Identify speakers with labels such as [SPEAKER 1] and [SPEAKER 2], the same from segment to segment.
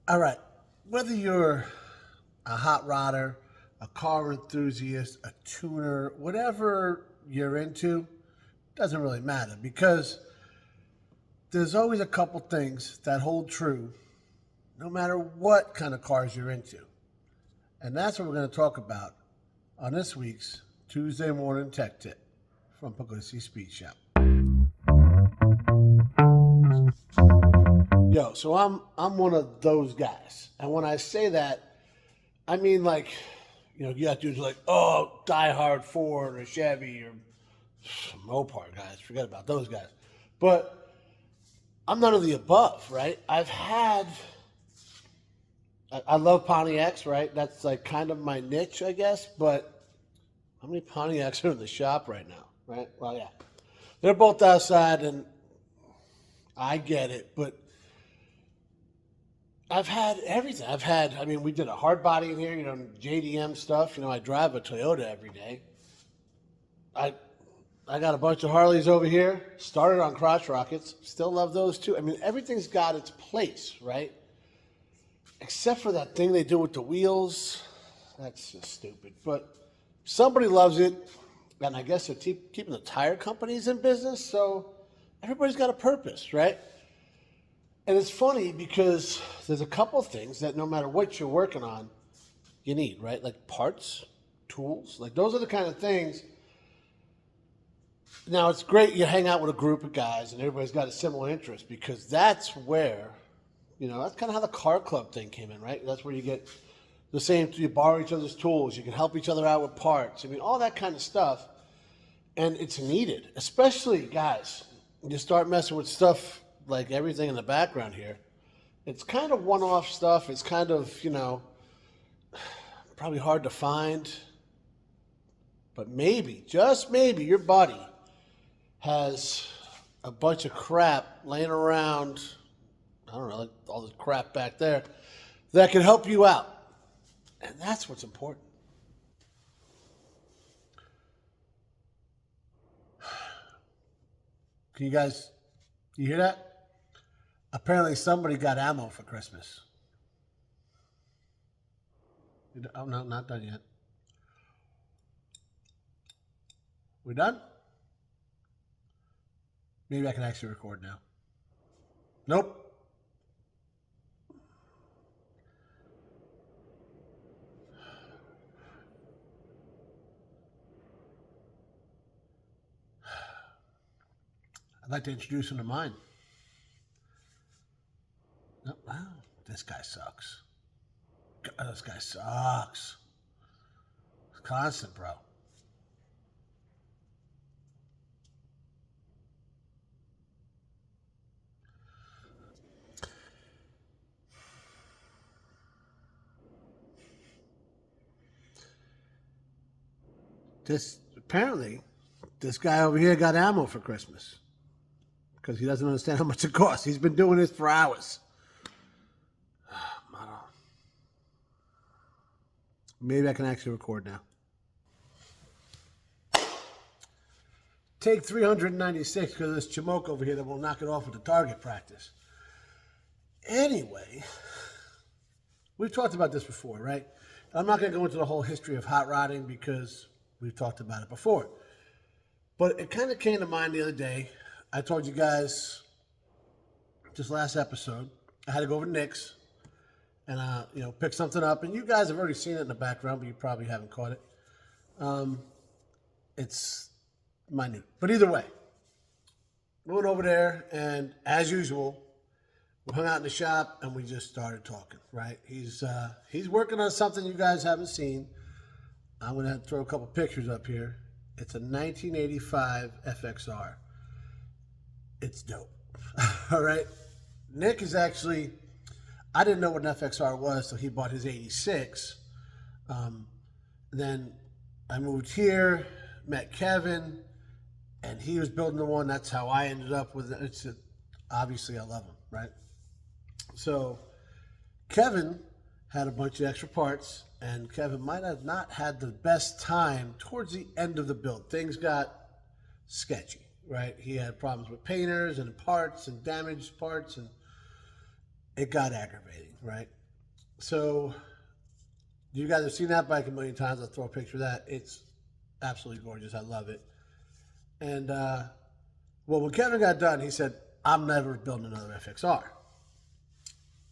[SPEAKER 1] All right. Whether you're a hot rodder, a car enthusiast, a tuner, whatever you're into, doesn't really matter because there's always a couple things that hold true no matter what kind of cars you're into. And that's what we're going to talk about on this week's Tuesday Morning Tech Tip from Pugliese Speed Shop. Yo, so I'm one of those guys. And when I say that, I mean like, you got dudes like, oh, diehard Ford or Chevy or Mopar guys. Forget about those guys. But I'm none of the above, right? I love Pontiacs, right? That's like kind of my niche, I guess. But how many Pontiacs are in the shop right now, right? Well, yeah. They're both outside, and I get it. But I've had everything. We did a hard body in here, JDM stuff. I drive a Toyota every day. I I got a bunch of Harleys over here. Started on crotch rockets. Still love those too. I mean, everything's got its place, right? Except for that thing they do with the wheels. That's just stupid. But somebody loves it. And I guess they're keeping the tire companies in business. So everybody's got a purpose, right? And it's funny because there's a couple things that no matter what you're working on, you need, right? Like parts, tools. Like those are the kind of things. Now, it's great you hang out with a group of guys and everybody's got a similar interest because that's where, that's kind of how the car club thing came in, right? That's where you get the same, you borrow each other's tools, you can help each other out with parts. I mean, all that kind of stuff. And it's needed, especially, guys, you start messing with stuff like everything in the background here. It's kind of one-off stuff. It's kind of, probably hard to find. But maybe, just maybe, your buddy has a bunch of crap laying around, I don't know, like all this crap back there, that can help you out. And that's what's important. Can you hear that? Apparently somebody got ammo for Christmas. Oh, no, not done yet. We done? Maybe I can actually record now. Nope. I'd like to introduce him to mine. Oh, wow, this guy sucks. This guy sucks. It's constant, bro. This guy over here got ammo for Christmas because he doesn't understand how much it costs. He's been doing this for hours. Maybe I can actually record now. Take 396 because of this Chamoke over here that will knock it off with the target practice. Anyway, we've talked about this before, right? I'm not going to go into the whole history of hot rodding because we've talked about it before. But it kind of came to mind the other day. I told you guys this last episode, I had to go over to Nick's and pick something up. And you guys have already seen it in the background, but you probably haven't caught it. It's minute. But either way, we went over there, and as usual, we hung out in the shop, and we just started talking, right? He's working on something you guys haven't seen. I'm going to throw a couple pictures up here. It's a 1985 FXR. It's dope. All right. Nick is actually, I didn't know what an FXR was, so he bought his 86. Then I moved here, met Kevin, and he was building the one. That's how I ended up with it. Obviously, I love him, right? So Kevin had a bunch of extra parts, and Kevin might have not had the best time towards the end of the build. Things got sketchy, right? He had problems with painters and parts and damaged parts, and it got aggravating, right? So you guys have seen that bike a million times. I'll throw a picture of that. It's absolutely gorgeous. I love it. And well, when Kevin got done, he said, I'm never building another FXR.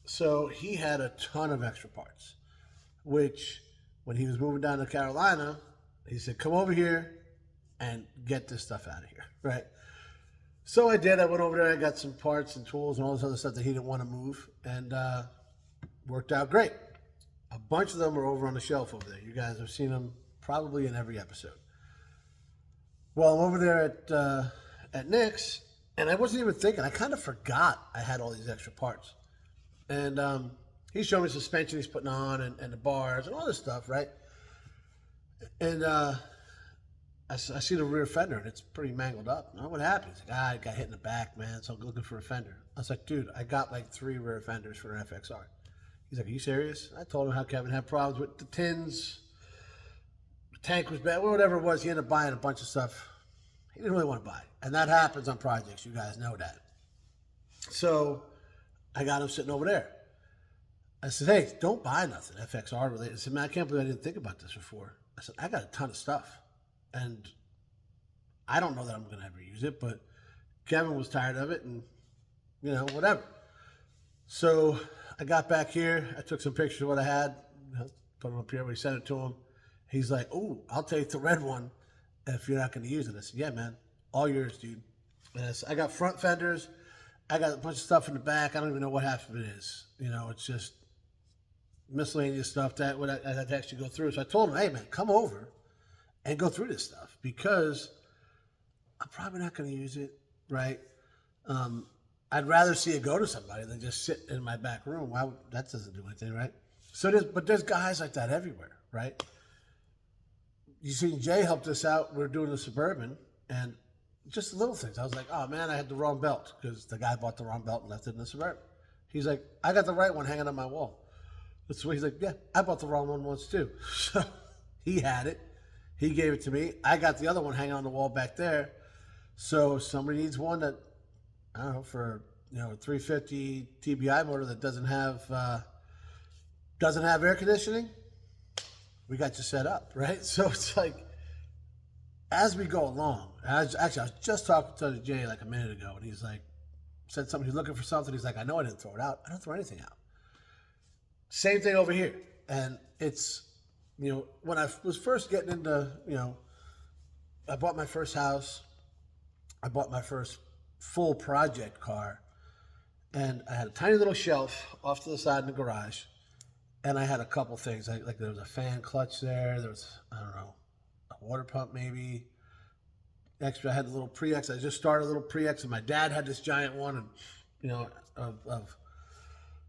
[SPEAKER 1] So he had a ton of extra parts, which when he was moving down to Carolina, he said, come over here and get this stuff out of here, right? So I did. I went over there. I got some parts and tools and all this other stuff that he didn't want to move, and worked out great. A bunch of them are over on the shelf over there. You guys have seen them probably in every episode. Well, I'm over there at Nick's, and I wasn't even thinking. I kind of forgot I had all these extra parts. And he showed me suspension he's putting on and the bars and all this stuff, right? And I see the rear fender, and it's pretty mangled up. And what happened? He's like, I got hit in the back, man, so I'm looking for a fender. I was like, dude, I got like 3 rear fenders for an FXR. He's like, are you serious? I told him how Kevin had problems with the tins. The tank was bad, whatever it was. He ended up buying a bunch of stuff he didn't really want to buy. And that happens on projects. You guys know that. So I got him sitting over there. I said, hey, don't buy nothing FXR related. I said, man, I can't believe I didn't think about this before. I said, I got a ton of stuff. And I don't know that I'm going to ever use it, but Kevin was tired of it and, you know, whatever. So I got back here. I took some pictures of what I had, put them up here. We sent it to him. He's like, oh, I'll take the red one if you're not going to use it. I said, yeah, man, all yours, dude. And I said, I got front fenders. I got a bunch of stuff in the back. I don't even know what half of it is. You know, it's just miscellaneous stuff that I had to actually go through. So I told him, hey, man, come over and go through this stuff because I'm probably not going to use it, right? I'd rather see it go to somebody than just sit in my back room. That doesn't do anything, right? So there's guys like that everywhere, right? You see, Jay helped us out. We're doing the Suburban, and just little things. I was like, oh, man, I had the wrong belt because the guy bought the wrong belt and left it in the Suburban. He's like, I got the right one hanging on my wall. That's what he's like, yeah, I bought the wrong one once too. So he had it. He gave it to me. I got the other one hanging on the wall back there. So if somebody needs one that, I don't know, for, you know, a 350 TBI motor that doesn't have air conditioning, we got you set up, right? So it's like, as we go along, I was just talking to Jay like a minute ago, and he's like, said something, he's looking for something. He's like, I know I didn't throw it out. I don't throw anything out. Same thing over here. And it's, you know, when I was first getting into, you know, I bought my first house. I bought my first full project car. And I had a tiny little shelf off to the side in the garage. And I had a couple things. Like there was a fan clutch there. There was, I don't know, a water pump maybe. Extra, I had a little pre-X. I just started a little pre-X. And my dad had this giant one, and, you know, of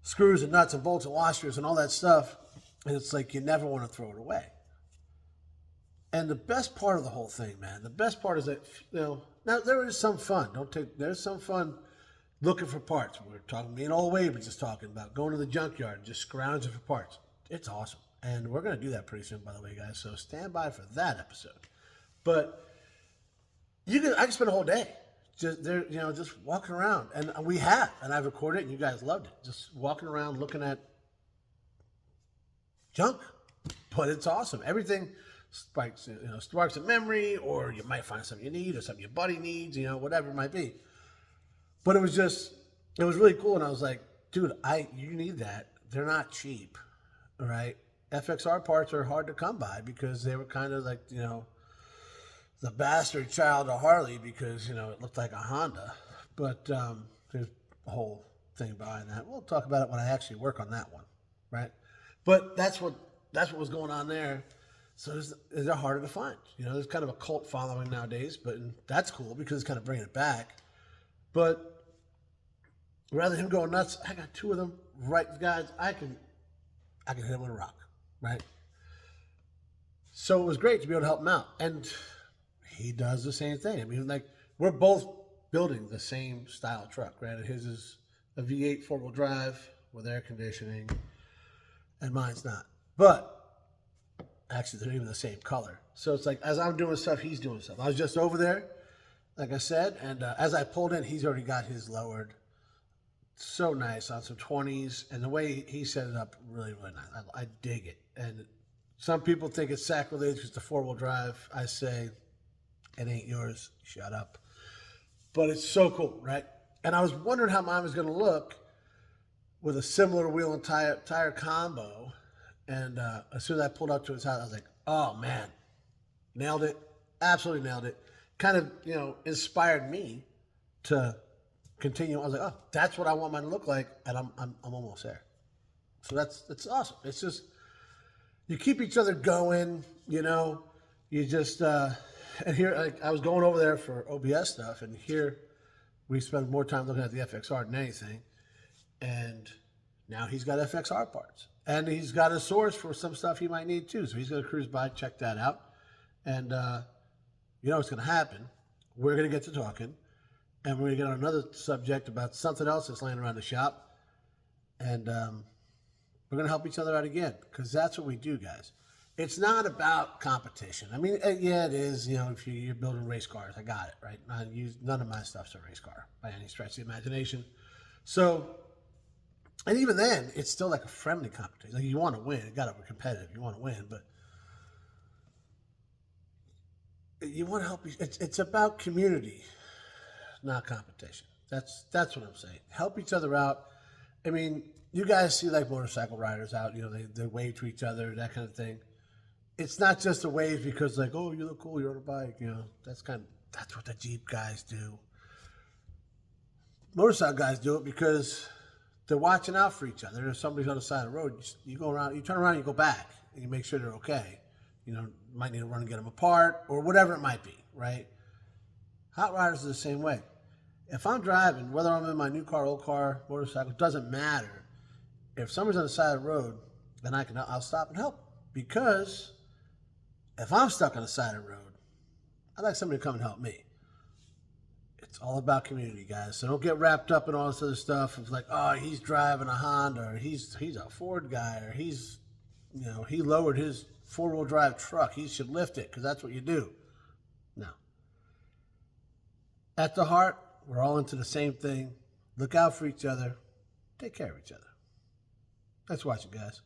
[SPEAKER 1] screws and nuts and bolts and washers and all that stuff. And it's like you never want to throw it away. And the best part of the whole thing, man, the best part is that, you know, now there is some fun. There's some fun looking for parts. We're talking, me and old Wade were just talking about going to the junkyard and just scrounging for parts. It's awesome. And we're going to do that pretty soon, by the way, guys. So stand by for that episode. But I can spend a whole day just there, you know, just walking around. And I've recorded it, and you guys loved it. Just walking around looking at junk. But it's awesome. Everything sparks a memory, or you might find something you need, or something your buddy needs, you know, whatever it might be. But it was really cool. And I was like, dude, you need that. They're not cheap, all right? FXR parts are hard to come by because they were kind of like, you know, the bastard child of Harley because, you know, it looked like a Honda. But there's a whole thing behind that. We'll talk about it when I actually work on that one, right? But that's what was going on there. So they're harder to find. You know, there's kind of a cult following nowadays, but that's cool because it's kind of bringing it back. But rather than him going nuts, I got 2 of them. Right, guys, I can hit him with a rock, right? So it was great to be able to help him out. And he does the same thing. I mean, like, we're both building the same style truck, right? His is a V8 4-wheel drive with air conditioning, and mine's not. But actually, they're even the same color. So it's like, as I'm doing stuff, he's doing stuff. I was just over there, like I said, and as I pulled in, he's already got his lowered so nice on some 20s, and the way he set it up, really, really nice. I dig it. And some people think it's sacrilege because it's a four-wheel drive. I say, it ain't yours. Shut up. But it's so cool, right? And I was wondering how mine was going to look with a similar wheel and tire combo. And as soon as I pulled up to his house, I was like, oh, man, nailed it. Absolutely nailed it. Kind of, inspired me to continue. I was like, oh, that's what I want mine to look like, and I'm almost there. So that's awesome. It's just, you keep each other going, you just, and here, like, I was going over there for OBS stuff, and here we spend more time looking at the FXR than anything. And now he's got FXR parts, and he's got a source for some stuff he might need too. So he's going to cruise by, check that out. And you know what's going to happen. We're going to get to talking, and we're going to get on another subject about something else that's laying around the shop. And we're going to help each other out again, because that's what we do, guys. It's not about competition. I mean, yeah, it is. If you're building race cars, I got it, right? None of my stuff's a race car by any stretch of the imagination. So, and even then, it's still like a friendly competition. Like, you want to win. You got to be competitive. You want to win, but you want to help. It's about community, not competition. That's what I'm saying. Help each other out. I mean, you guys see like motorcycle riders out. They wave to each other, that kind of thing. It's not just a wave because like, oh, you look cool, you're on a bike. That's what the Jeep guys do. Motorcycle guys do it because they're watching out for each other. If somebody's on the side of the road, you go around, you turn around, you go back, and you make sure they're okay. Might need to run and get them apart or whatever it might be, right? Hot riders are the same way. If I'm driving, whether I'm in my new car, old car, motorcycle, doesn't matter. If somebody's on the side of the road, then I'll stop and help. Because if I'm stuck on the side of the road, I'd like somebody to come and help me. It's all about community, guys. So don't get wrapped up in all this other stuff of like, oh, he's driving a Honda, or he's a Ford guy, or he lowered his four-wheel drive truck. He should lift it because that's what you do. No. At the heart, we're all into the same thing. Look out for each other. Take care of each other. Thanks for watching, guys.